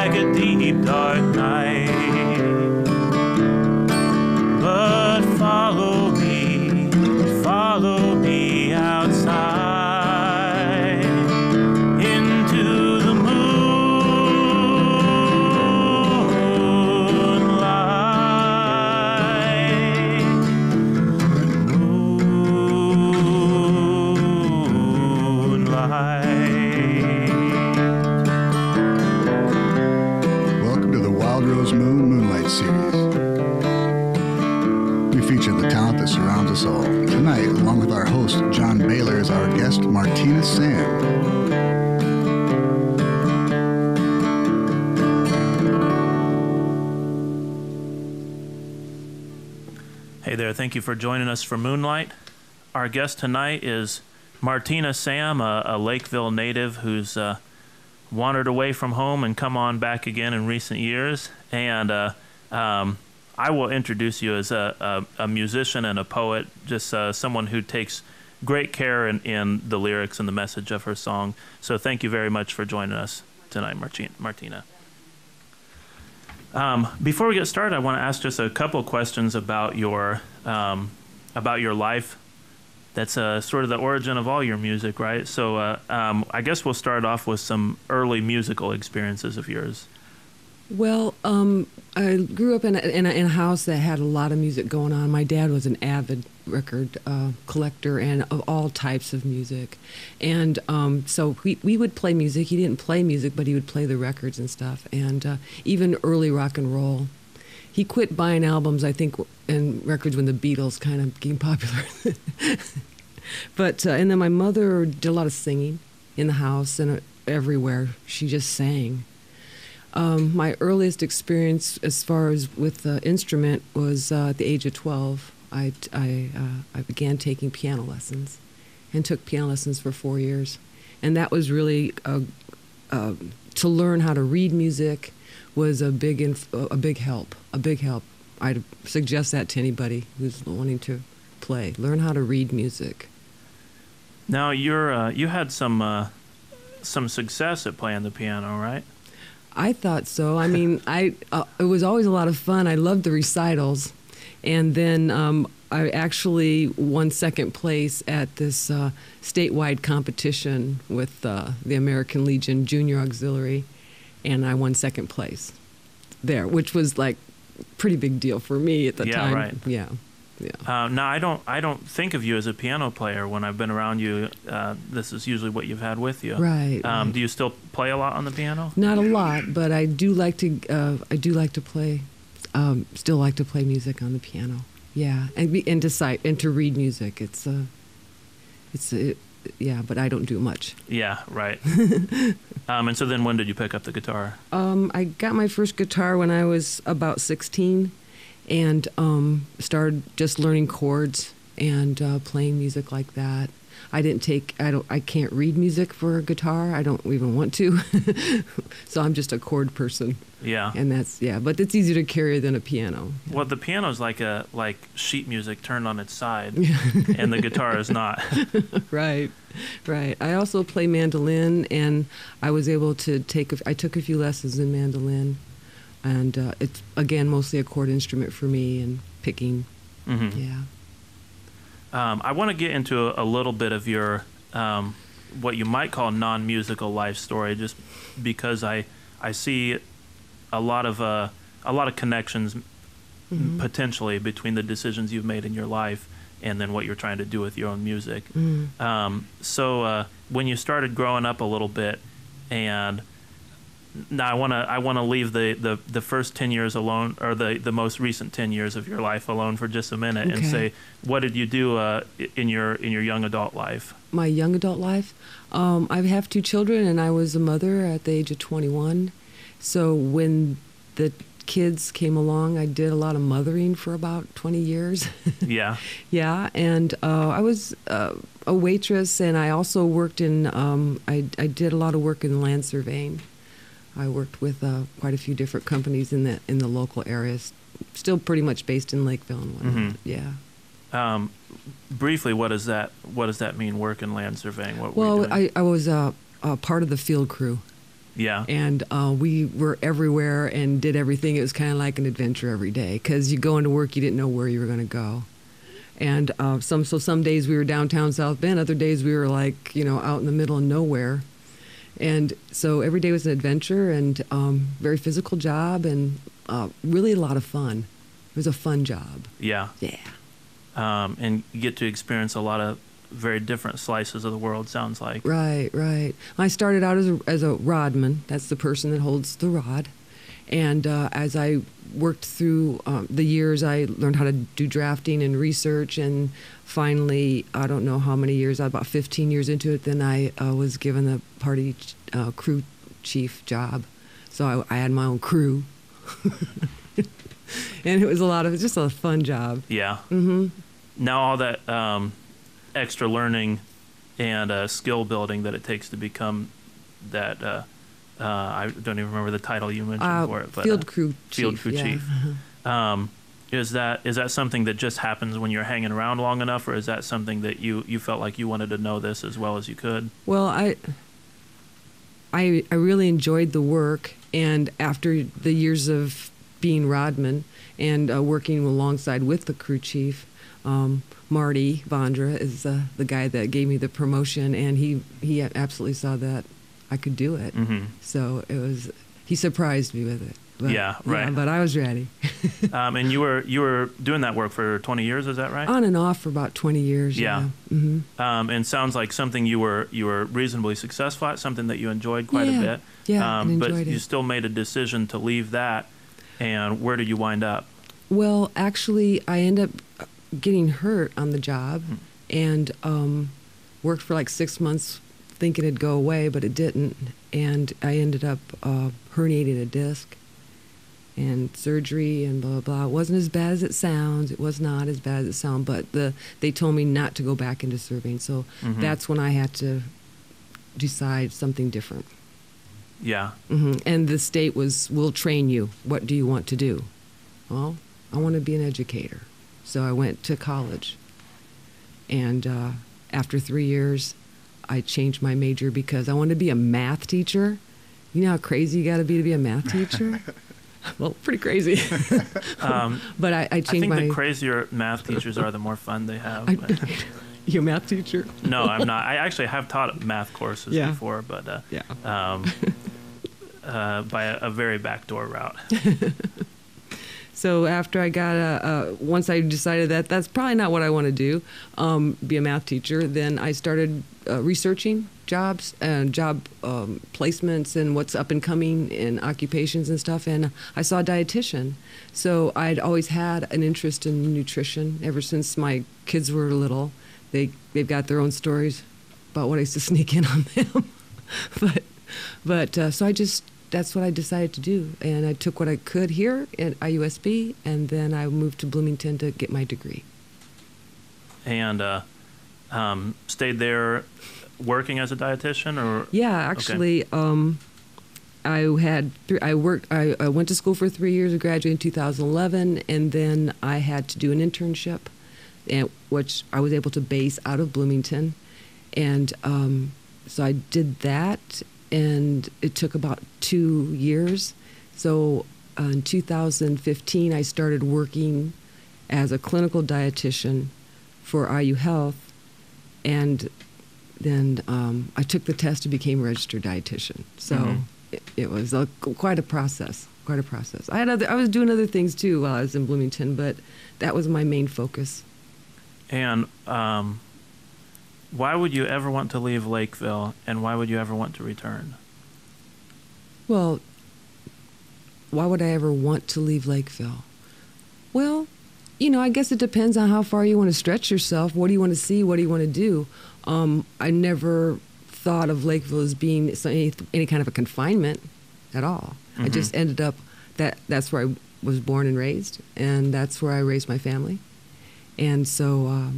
like a deep dark night. But follow me outside into the moonlight. Welcome to the Wild Rose Moonlight series. We feature the talent that surrounds us all. Tonight, along with our host, John Baylor, is our guest, Martina Samm. Hey there, thank you for joining us for Moonlight. Our guest tonight is Martina Samm, a Lakeville native who's wandered away from home and come on back again in recent years. And I will introduce you as a musician and a poet, just someone who takes great care in the lyrics and the message of her song. So thank you very much for joining us tonight, Martina. Before we get started, I want to ask just a couple questions about your life. That's sort of the origin of all your music, right? So I guess we'll start off with some early musical experiences of yours. Well, I grew up in a house that had a lot of music going on. My dad was an avid record collector and of all types of music. And so we would play music. He didn't play music, but he would play the records and stuff. And even early rock and roll. He quit buying albums, I think, and records when the Beatles kind of became popular. But and then my mother did a lot of singing in the house and everywhere. She just sang. My earliest experience as far as with the instrument was at the age of 12. I began taking piano lessons and took piano lessons for 4 years. And that was really to learn how to read music was a big help. I'd suggest that to anybody who's wanting to play. Learn how to read music. Now you had some success at playing the piano, right? I thought so. I mean, it was always a lot of fun. I loved the recitals, and then I actually won second place at this statewide competition with the American Legion Junior Auxiliary, and I won second place there, which was like pretty big deal for me at the time. Yeah, right. Yeah. Now I don't think of you as a piano player when I've been around you. This is usually what you've had with you. Right. Do you still play a lot on the piano? Not a lot, but I do like to. Play. Still like to play music on the piano. Yeah, and to read music. Yeah, but I don't do much. Yeah, right. And so then when did you pick up the guitar? I got my first guitar when I was about 16. And started just learning chords and playing music like that. I can't read music for a guitar. I don't even want to. So I'm just a chord person. Yeah. And but it's easier to carry than a piano. Well, the piano's like sheet music turned on its side, and the guitar is not. Right. I also play mandolin, and I was able to I took a few lessons in mandolin. And it's, again, mostly a chord instrument for me and picking. Mm-hmm. Yeah. I want to get into a little bit of your, what you might call non-musical life story, just because I see a lot of connections, mm-hmm. potentially, between the decisions you've made in your life and then what you're trying to do with your own music. Mm. So when you started growing up a little bit, and now I want to leave the first 10 years alone, or the most recent 10 years of your life alone for just a minute, and say, what did you do in your young adult life? My young adult life? I have 2 children, and I was a mother at the age of 21. So when the kids came along, I did a lot of mothering for about 20 years. Yeah. Yeah, and I was a waitress, and I also worked in, I did a lot of work in land surveying. I worked with quite a few different companies in the local areas, still pretty much based in Lakeville and whatnot. Mm-hmm. Yeah. Briefly, what does that mean? Work in land surveying? What well, were you doing? I was a part of the field crew. Yeah. And we were everywhere and did everything. It was kind of like an adventure every day because you go into work, you didn't know where you were going to go. And some days we were downtown South Bend, other days we were like, out in the middle of nowhere. And so every day was an adventure and very physical job and really a lot of fun. It was a fun job. Yeah. Yeah. And you get to experience a lot of very different slices of the world, sounds like. Right. I started out as a rodman. That's the person that holds the rod. And as I worked through the years, I learned how to do drafting and research. And finally, I don't know how many years, about 15 years into it, then I was given the party crew chief job. So I had my own crew. And it was just a fun job. Yeah. Mm-hmm. Now all that extra learning and skill building that it takes to become that, I don't even remember the title you mentioned for it. But, field crew chief. Field crew chief. Is that something that just happens when you're hanging around long enough, or is that something that you felt like you wanted to know this as well as you could? Well, I really enjoyed the work, and after the years of being rodman and working alongside with the crew chief, Marty Vondra is the guy that gave me the promotion, and he absolutely saw that I could do it. Mm-hmm. So he surprised me with it. But, yeah, right. Yeah, but I was ready. And you were doing that work for 20 years, is that right? On and off for about 20 years. Yeah. Mm-hmm. And sounds like something you were reasonably successful at, something that you enjoyed quite a bit. Yeah, and but enjoyed you it. still made a decision to leave that. And where did you wind up? Well, actually, I ended up getting hurt on the job and worked for like 6 months thinking it'd go away, but it didn't. And I ended up herniating a disc and surgery and blah, blah, blah. It wasn't as bad as it sounds. It was not as bad as it sounds, but they told me not to go back into serving. So that's when I had to decide something different. Yeah. Mm-hmm. And the state we'll train you. What do you want to do? Well, I want to be an educator. So I went to college. And after 3 years, I changed my major because I wanted to be a math teacher. You know how crazy you got to be a math teacher? Well, pretty crazy. But I changed my... I think the crazier math teachers are, the more fun they have. You a math teacher? No, I'm not. I actually have taught math courses before, but by a very backdoor route. So after I got once I decided that that's probably not what I want to do, be a math teacher, then I started researching jobs and job placements and what's up and coming in occupations and stuff. And I saw a dietitian. So I'd always had an interest in nutrition ever since my kids were little. They've got their own stories about what I used to sneak in on them. but so that's what I decided to do. And I took what I could here at IUSB, and then I moved to Bloomington to get my degree. And stayed there working as a dietitian, or? Yeah, actually, okay. I went to school for 3 years, I graduated in 2011, and then I had to do an internship, which I was able to base out of Bloomington. And so I did that, and it took about 2 years. So in 2015, I started working as a clinical dietitian for IU Health, and then I took the test and became a registered dietitian. So it was quite a process. I was doing other things too while I was in Bloomington, but that was my main focus. And why would you ever want to leave Lakeville, and why would you ever want to return? Well, why would I ever want to leave Lakeville? Well, I guess it depends on how far you want to stretch yourself. What do you want to see? What do you want to do? I never thought of Lakeville as being any kind of a confinement at all. I just ended up that's where I was born and raised, and that's where I raised my family. And so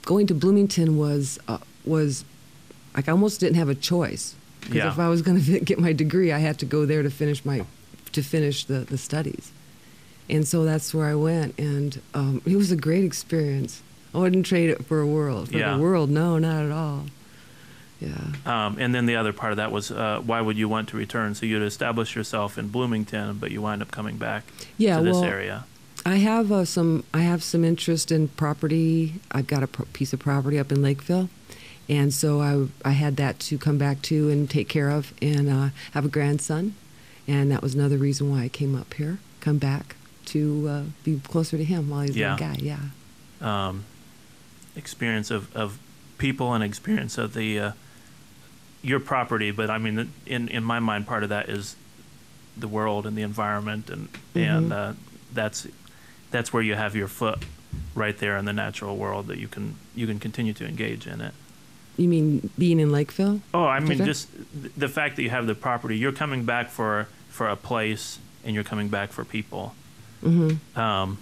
going to Bloomington was like I almost didn't have a choice, because if I was going to get my degree, I had to go there to finish the studies. And so that's where I went, and it was a great experience. I wouldn't trade it for a world. For the world, no, not at all. Yeah. And then the other part of that was why would you want to return? So you'd establish yourself in Bloomington, but you wind up coming back to this area. I have some interest in property. I've got a piece of property up in Lakeville, and so I had that to come back to and take care of, and have a grandson, and that was another reason why I came up here, come back to be closer to him while he's a little guy. Yeah. Experience of people and experience of the your property, but I mean, in my mind, part of that is the world and the environment, and that's where you have your foot right there in the natural world that you can continue to engage in it. You mean being in Lakeville? Oh, I mean just the fact that you have the property. You're coming back for a place, and you're coming back for people. Mm-hmm.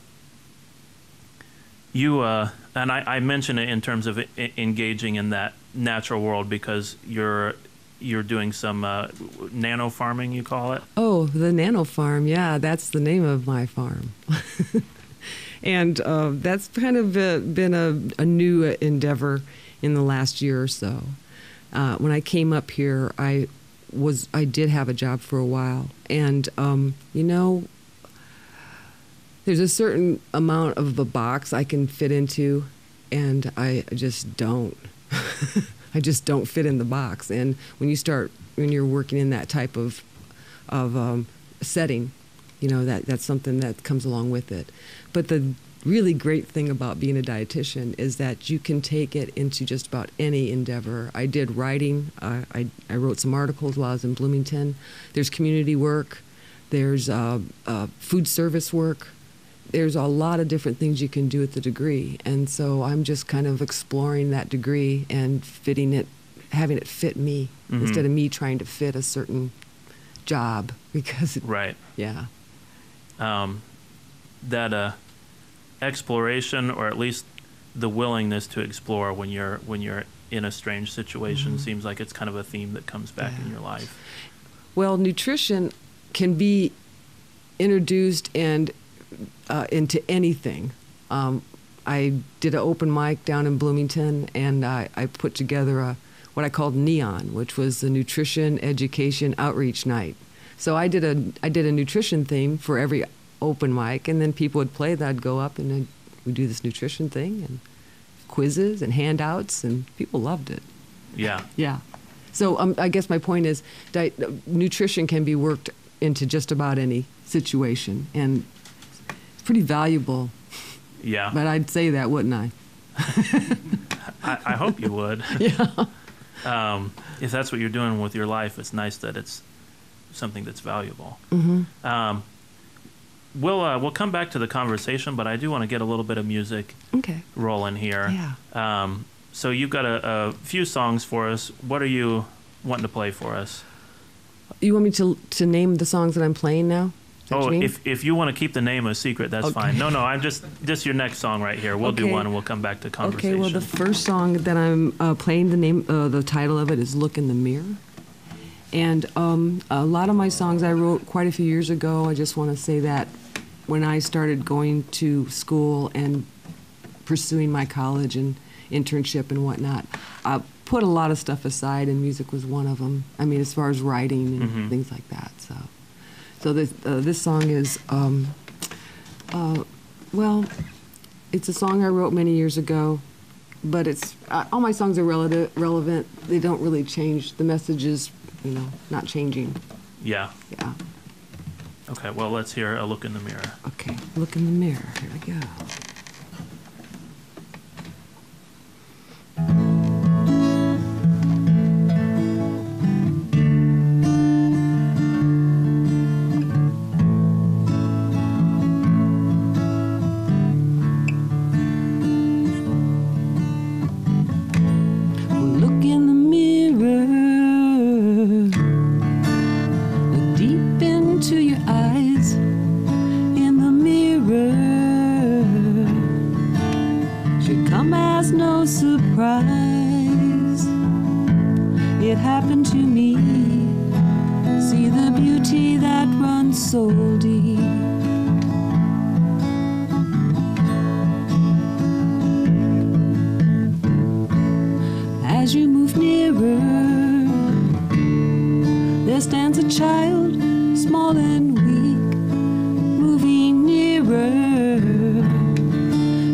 And I mention it in terms of engaging in that natural world because you're doing some nano farming, you call it? Oh, the nano farm. Yeah, that's the name of my farm. And that's kind of been a new endeavor in the last year or so. When I came up here, I did have a job for a while, and there's a certain amount of a box I can fit into, and I just don't. I just don't fit in the box. And when you're working in that type of setting, that's something that comes along with it. But the really great thing about being a dietitian is that you can take it into just about any endeavor. I did writing. I wrote some articles while I was in Bloomington. There's community work. There's food service work. There's a lot of different things you can do with the degree. And so I'm just kind of exploring that degree and having it fit me instead of me trying to fit a certain job right. Yeah. That exploration, or at least the willingness to explore when you're in a strange situation, seems like it's kind of a theme that comes back in your life. Well, nutrition can be introduced and into anything. I did an open mic down in Bloomington, and I put together what I called NEON, which was the Nutrition Education Outreach Night. So I did a nutrition theme for every open mic, and then people would play. I'd go up and we'd do this nutrition thing and quizzes and handouts, and people loved it. Yeah. Yeah. So I guess my point is nutrition can be worked into just about any situation, and it's pretty valuable. Yeah. But I'd say that, wouldn't I? I hope you would. Yeah. If that's what you're doing with your life, it's nice that it's something that's valuable. Mm-hmm. We'll come back to the conversation, but I do want to get a little bit of music rolling here. Yeah. So you've got a few songs for us. What are you wanting to play for us? You want me to name the songs that I'm playing now? Oh, if you want to keep the name a secret, that's fine. No, I'm just your next song right here. We'll do one, and we'll come back to conversation. Okay, well, the first song that I'm playing, the title of it is "Look in the Mirror," and a lot of my songs I wrote quite a few years ago. I just want to say that when I started going to school and pursuing my college and internship and whatnot, I put a lot of stuff aside, and music was one of them. I mean, as far as writing and things like that. So this song is, well, it's a song I wrote many years ago, but it's all my songs are relevant. They don't really change. The message is, not changing. Yeah. Yeah. Okay, well, let's hear A Look in the Mirror. Okay, look in the mirror. Here we go. As you move nearer, small and weak, moving nearer.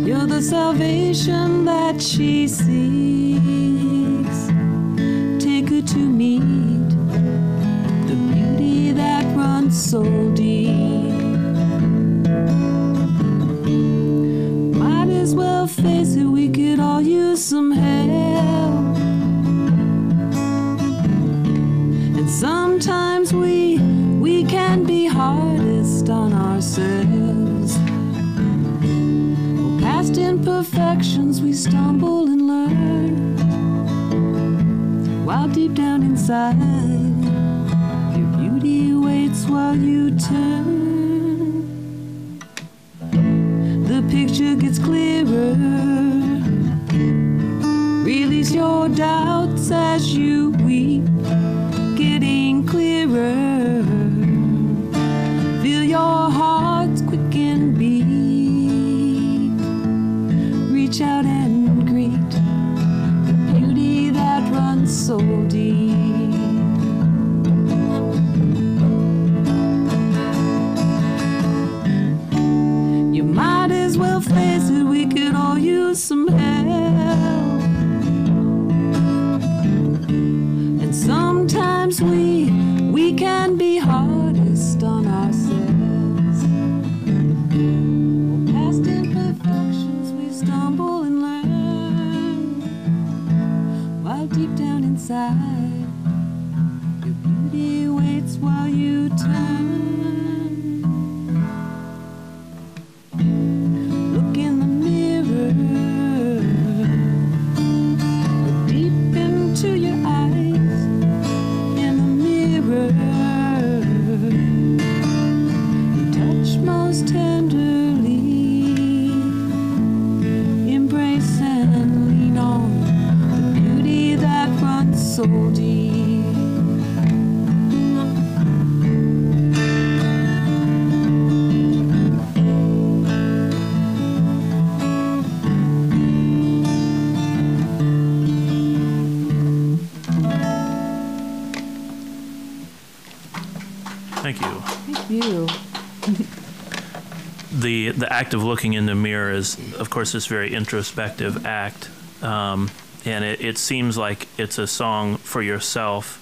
You're the salvation that she seeks. Take her to meet the beauty that runs so deep. Might as well face it, we could all use some help. And sometimes we can be hardest on ourselves. For past imperfections we stumble and learn, while deep down inside your beauty waits while you turn. The picture gets clearer. Release your doubts as you weep, getting clearer. Feel your heart's quick and beat. Reach out and greet the beauty that runs so deep. You might as well face it, we could all use some help. And sometimes we can be hardest on ourselves. For past imperfections we stumble and learn, while deep down inside your beauty waits while you turn. Look in the mirror, look deep into your eyes. In the mirror, you touch most tenderly. Embrace and lean on the beauty that runs so deep. Thank you. Thank you. The act of looking in the mirror is, of course, this very introspective act, and it seems like it's a song for yourself.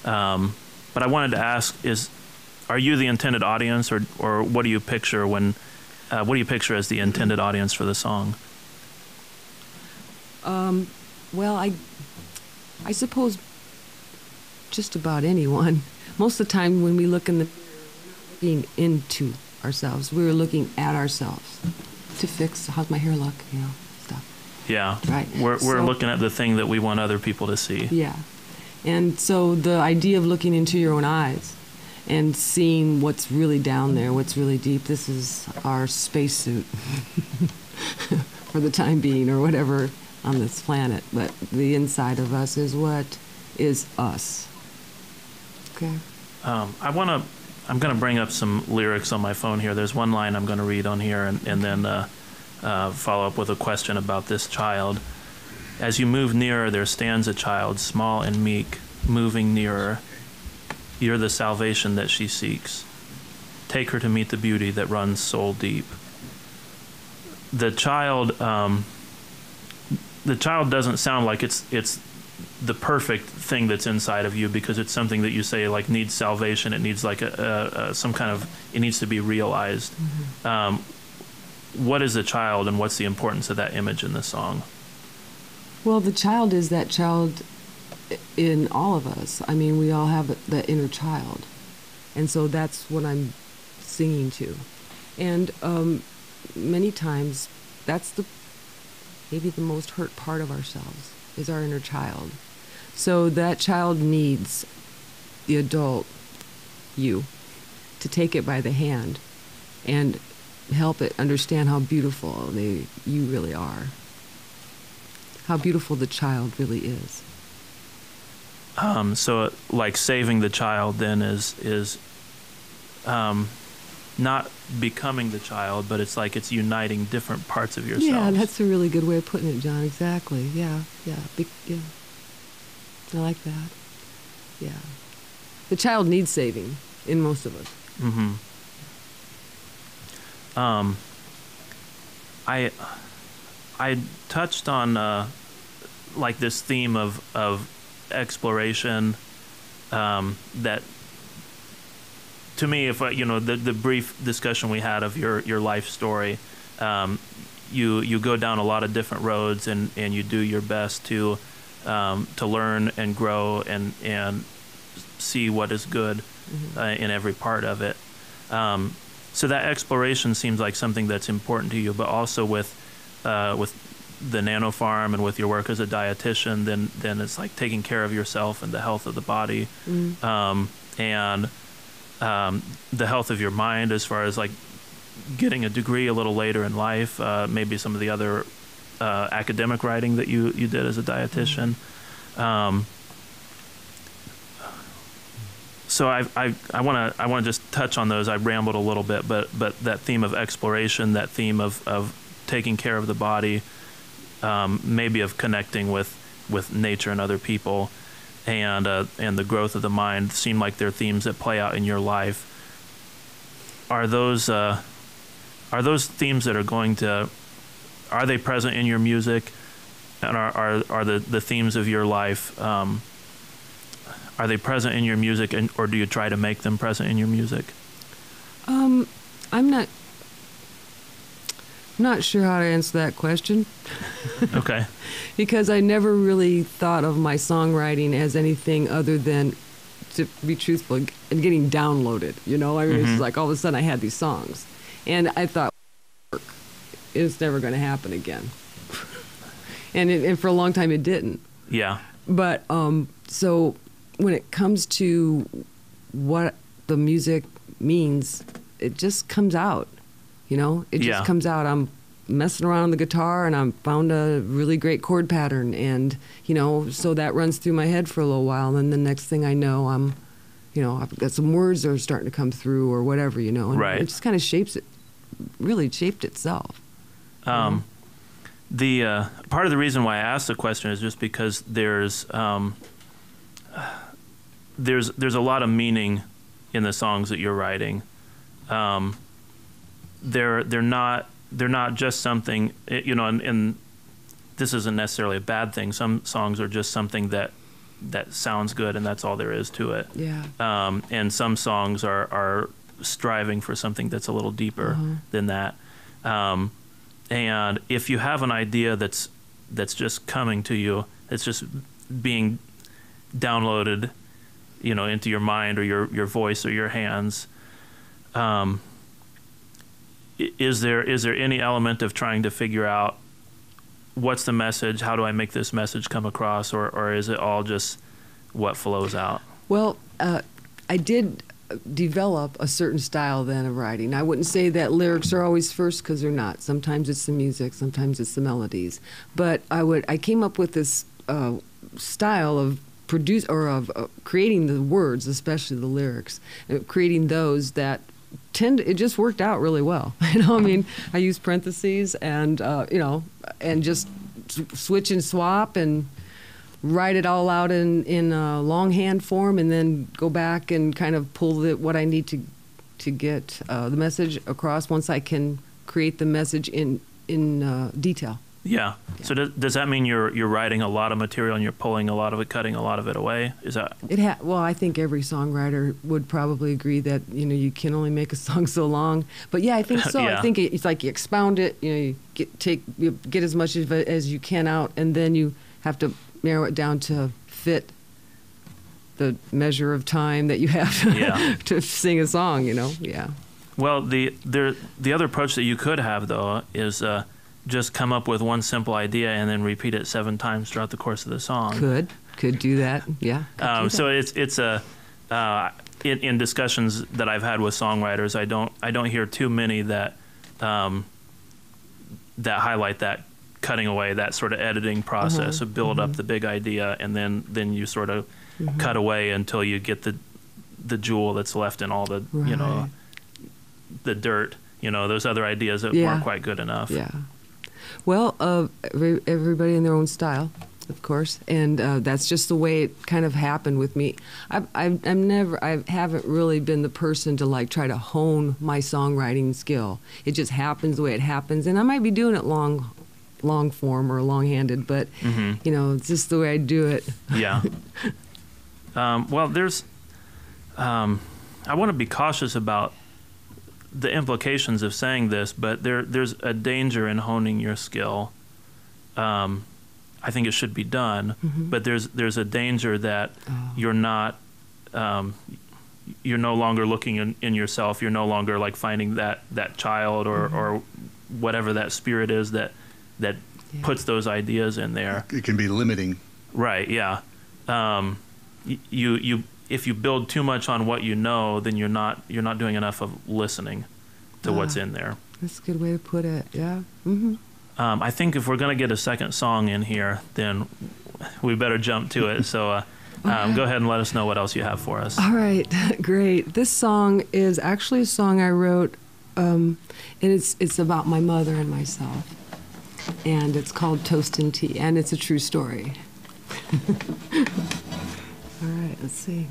But I wanted to ask: are you the intended audience, or what do you picture what do you picture as the intended audience for the song? Well, I suppose just about anyone. Most of the time when we look in the mirror, we're not looking into ourselves. We're looking at ourselves to fix, how's my hair look, stuff. Yeah. Right. We're looking at the thing that we want other people to see. Yeah. And so the idea of looking into your own eyes and seeing what's really down there, what's really deep, this is our spacesuit for the time being or whatever on this planet. But the inside of us is what is us. Okay. I'm going to bring up some lyrics on my phone here. There's one line I'm going to read on here and then follow up with a question about this child. As you move nearer, there stands a child, small and meek, moving nearer. You're the salvation that she seeks. Take her to meet the beauty that runs soul deep. The child doesn't sound like it's the perfect thing that's inside of you, because it's something that you say like needs salvation. It needs like some kind of, it needs to be realized. Mm-hmm. What is a child, and what's the importance of that image in the song? Well, the child is that child in all of us. I mean, we all have that inner child. And so that's what I'm singing to. And many times that's maybe the most hurt part of ourselves is our inner child. So that child needs the adult, you, to take it by the hand and help it understand how beautiful you really are. How beautiful the child really is. So like saving the child then is not becoming the child, but it's like it's uniting different parts of yourself. Yeah, that's a really good way of putting it, John. Exactly. Yeah. Yeah. I like that. Yeah. The child needs saving in most of us. Mm-hmm. I touched on like this theme of exploration, that to me, if the brief discussion we had of your life story, you go down a lot of different roads, and you do your best to learn and grow and see what is good in every part of it. So that exploration seems like something that's important to you, but also with the nano farm and with your work as a dietitian, then it's like taking care of yourself and the health of the body, and the health of your mind, as far as like getting a degree a little later in life, maybe some of the other academic writing that you did as a dietitian. So I want to just touch on those. I rambled a little bit, but that theme of exploration, that theme of taking care of the body, maybe of connecting with nature and other people, and the growth of the mind seem like they're themes that play out in your life. Are those themes that are they present in your music, and are the themes of your life? Are they present in your music, or do you try to make them present in your music? I'm not sure how to answer that question. Okay. Because I never really thought of my songwriting as anything other than, to be truthful, and getting downloaded. I mean, it's like all of a sudden I had these songs, and I thought, it's never going to happen again. and for a long time it didn't. Yeah. But so when it comes to what the music means, it just comes out. It just comes out. I'm messing around on the guitar, and I found a really great chord pattern, and so that runs through my head for a little while, and then the next thing I know, I've got some words that are starting to come through, or whatever, and right. It just kind of really shaped itself. The part of the reason why I asked the question is just because there's a lot of meaning in the songs that you're writing. They're not just something, and this isn't necessarily a bad thing. Some songs are just something that sounds good, and that's all there is to it. Yeah. And some songs are striving for something that's a little deeper than that. And if you have an idea that's just coming to you, it's just being downloaded, into your mind or your voice or your hands, is there any element of trying to figure out what's the message? How do I make this message come across? Or is it all just what flows out? Well, I did develop a certain style then of writing. I wouldn't say that lyrics are always first, because they're not. Sometimes it's the music, sometimes it's the melodies. But I came up with this style of creating the words, especially the lyrics, creating those that it just worked out really well. I mean, I use parentheses and and just switch and swap and write it all out in longhand form, and then go back and kind of pull what I need to get the message across once I can create the message in detail. Yeah. So does that mean you're writing a lot of material and you're pulling a lot of it, cutting a lot of it away? Is that well, I think every songwriter would probably agree that you can only make a song so long. But yeah, I think so. Yeah. I think it's like you expound it. You get as much of it as you can out, and then you have to narrow it down to fit the measure of time that you have to sing a song. Yeah. Well, the other approach that you could have, though, is just come up with one simple idea and then repeat it 7 times throughout the course of the song. Could do that. Yeah. So it's in discussions that I've had with songwriters, I don't hear too many that highlight that cutting away, that sort of editing process of build up the big idea, and then you sort of cut away until you get the jewel that's left in all the the dirt, those other ideas that weren't quite good enough. Yeah. Well, everybody in their own style, of course, and that's just the way it kind of happened with me. I haven't really been the person to like try to hone my songwriting skill. It just happens the way it happens, and I might be doing it long form or long-handed, but you know, it's just the way I do it. Yeah. Well, there's. I want to be cautious about the implications of saying this, but there's a danger in honing your skill. I think it should be done, but there's a danger that you're not, you're no longer looking in yourself. You're no longer like finding that child or whatever that spirit is that puts those ideas in there. It can be limiting. Right. Yeah. You if you build too much on what you know, then you're not doing enough of listening to what's in there. That's a good way to put it. Yeah. Mm-hmm. I think if we're going to get a second song in here, then we better jump to it. So go ahead and let us know what else you have for us. All right, great. This song is actually a song I wrote, and it's about my mother and myself. And it's called Toast and Tea, and it's a true story. All right, let's see.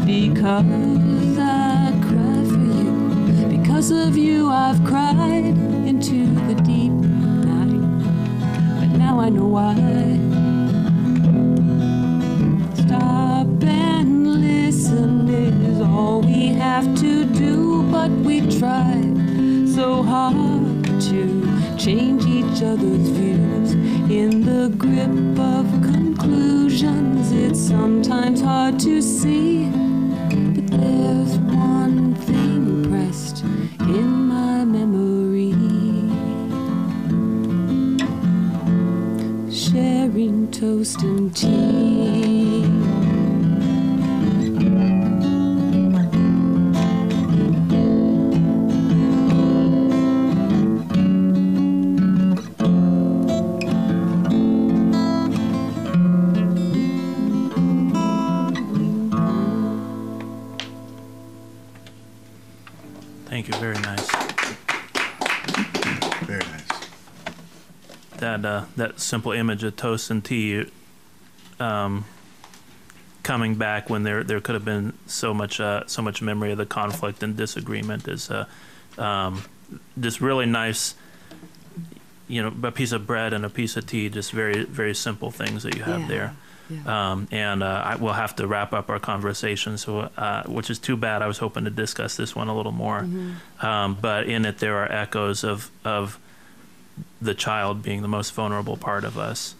Because I cry for you, because of you I've cried into the deep night, but now I know why. Stop and listen is all we have to do, but we try so hard to change each other's views. In the grip of conclusions, it's sometimes hard to see. There's one thing sharing toast and tea. Thank you. Very nice. Very nice. That simple image of toast and tea, coming back when there could have been so much memory of the conflict and disagreement is this really nice, a piece of bread and a piece of tea, just very, very simple things that you have there. Yeah. I will have to wrap up our conversation, so which is too bad. I was hoping to discuss this one a little more, but in it there are echoes of the child being the most vulnerable part of us,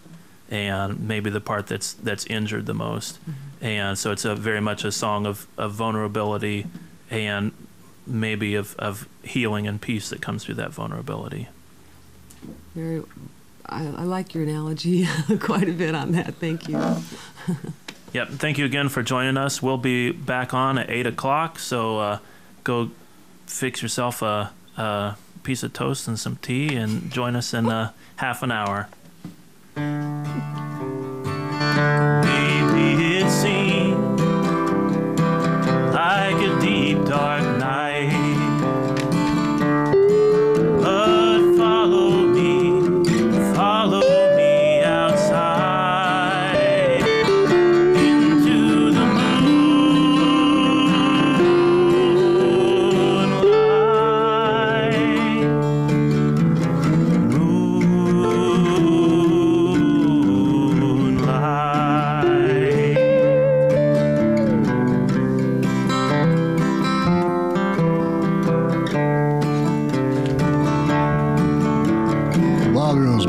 and maybe the part that's injured the most, and so it's very much a song of vulnerability, and maybe of healing and peace that comes through that vulnerability. I like your analogy quite a bit on that. Thank you. Yep. Thank you again for joining us. We'll be back on at 8 o'clock, so go fix yourself a piece of toast and some tea and join us in half an hour. Baby, it seems like a deep, dark night, but follow me outside into the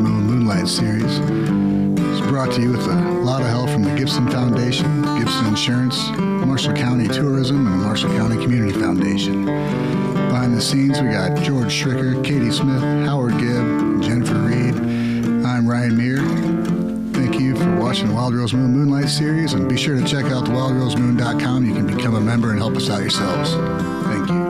Moonlight series is brought to you with a lot of help from the Gibson Foundation, Gibson Insurance, Marshall County Tourism, and the Marshall County Community Foundation. Behind the scenes, we got George Schricker, Katie Smith, Howard Gibb, and Jennifer Reed. I'm Ryan Meir. Thank you for watching the Wild Rose Moon Moonlight series, and be sure to check out thewildrosemoon.com. You can become a member and help us out yourselves. Thank you.